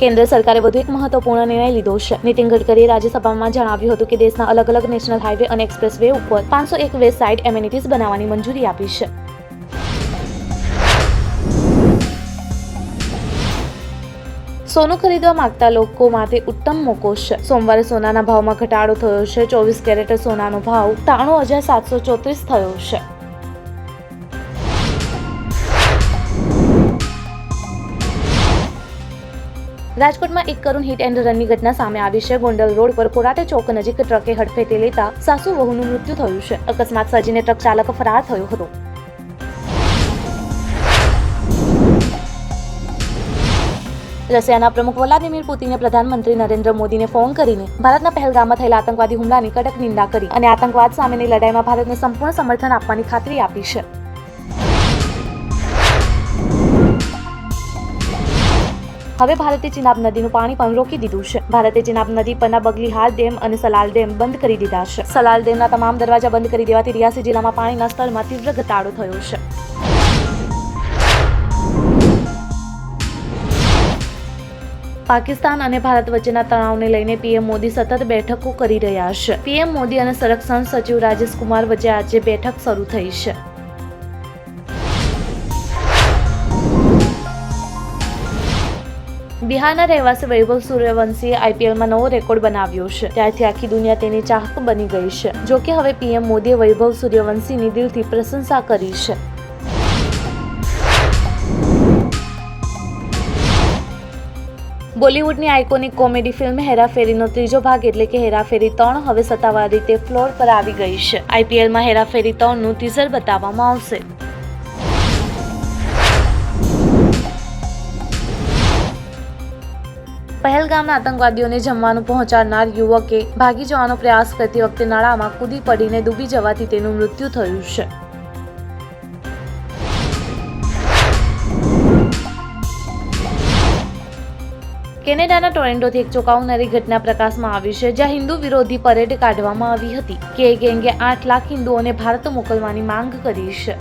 કેન્દ્ર સરકારે વધુ એક મહત્વપૂર્ણ નિર્ણય લીધો છે. નીતિન ગડકરીએ રાજ્યસભામાં જણાવ્યું હતું કે દેશના અલગ અલગ નેશનલ હાઈવે અને એક્સપ્રેસવે ઉપર 501 વેસ્ટ સાઇડ એમિનિટીઝ બનાવવાની મંજૂરી આપી છે. સોનું ખરીદવા માંગતા લોકો માટે ઉત્તમ મોકો છે. સોમવારે સોનાના ભાવમાં ઘટાડો થયો છે. 24 કેરેટ સોનાનો ભાવ 93,734 થયો છે. રાજકોટમાં એક કરુણ હિટ એન્ડ રનની ઘટના સામે આવી છે. ગોંડલ રોડ પર કોરાટે ચોક નજીક ટ્રકે હડફેટે લેતા સાસુ વહુનું મૃત્યુ થયું છે. અકસ્માત સર્જીને ટ્રક ચાલક ફરાર થયો હતો. રશિયાના પ્રમુખ વ્લાદિમીર પુતિને પ્રધાનમંત્રી નરેન્દ્ર મોદીને ફોન કરીને ભારતના પહેલગામમાં થયેલા આતંકવાદી હુમલાની કડક નિંદા કરી અને આતંકવાદ સામેની લડાઈમાં ભારતને સંપૂર્ણ સમર્થન આપવાની ખાતરી આપી છે. હવે ભારતે ચિનાબ નદીનું પાણી પણ રોકી દીધું છે. ભારતે ચિનાબ નદી પરના બગલીહાર ડેમ અને સલાલ ડેમ બંધ કરી દીધા છે. સલાલ ડેમના તમામ દરવાજા બંધ કરી દેવાથી રિયાસી જિલ્લામાં પાણીના સ્તરમાં તીવ્ર ઘટાડો થયો છે. પાકિસ્તાન અને ભારત વચ્ચેના તણાવને લઈને પીએમ મોદી સતત બેઠકો કરી રહ્યા છે. પીએમ મોદી અને સંરક્ષણ સચિવ રાજેશ કુમાર વચ્ચે આજે બેઠક શરૂ થઈ છે. બિહારના રહેવાસી વૈભવ સૂર્યવંશીએ આઈપીએલમાં નવો રેકોર્ડ બનાવ્યો છે. ત્યારથી આખી દુનિયા તેની ચાહક બની ગઈ છે. જોકે હવે પીએમ મોદીએ વૈભવ સૂર્યવંશીની દિલથી પ્રશંસા કરી છે. બોલિવૂડની આઇકોનિક કોમેડી ફિલ્મ હેરાફેરીનો ત્રીજો ભાગ એટલે કે હેરાફેરી 3 હવે સત્તાવાર રીતે ફ્લોર પર આવી ગઈ છે. આઈપીએલમાં હેરાફેરી 3નું ટીઝર બતાવવામાં આવશે. પહેલગામના આતંકવાદીઓને જમવાનું પહોંચાડનાર યુવકે ભાગી જવાનો પ્રયાસ કરતી વખતે નાળામાં કૂદી પડીને ડૂબી જવાથી તેનું મૃત્યુ થયું છે. કેનેડાના ટોરેન્ટોથી એક ચોંકાવનારી ઘટના પ્રકાશમાં આવી છે, જ્યાં હિન્દુ વિરોધી પરેડ કાઢવામાં આવી હતી. કે ગેંગે 8 લાખ હિન્દુઓને ભારત મોકલવાની માંગ કરી છે.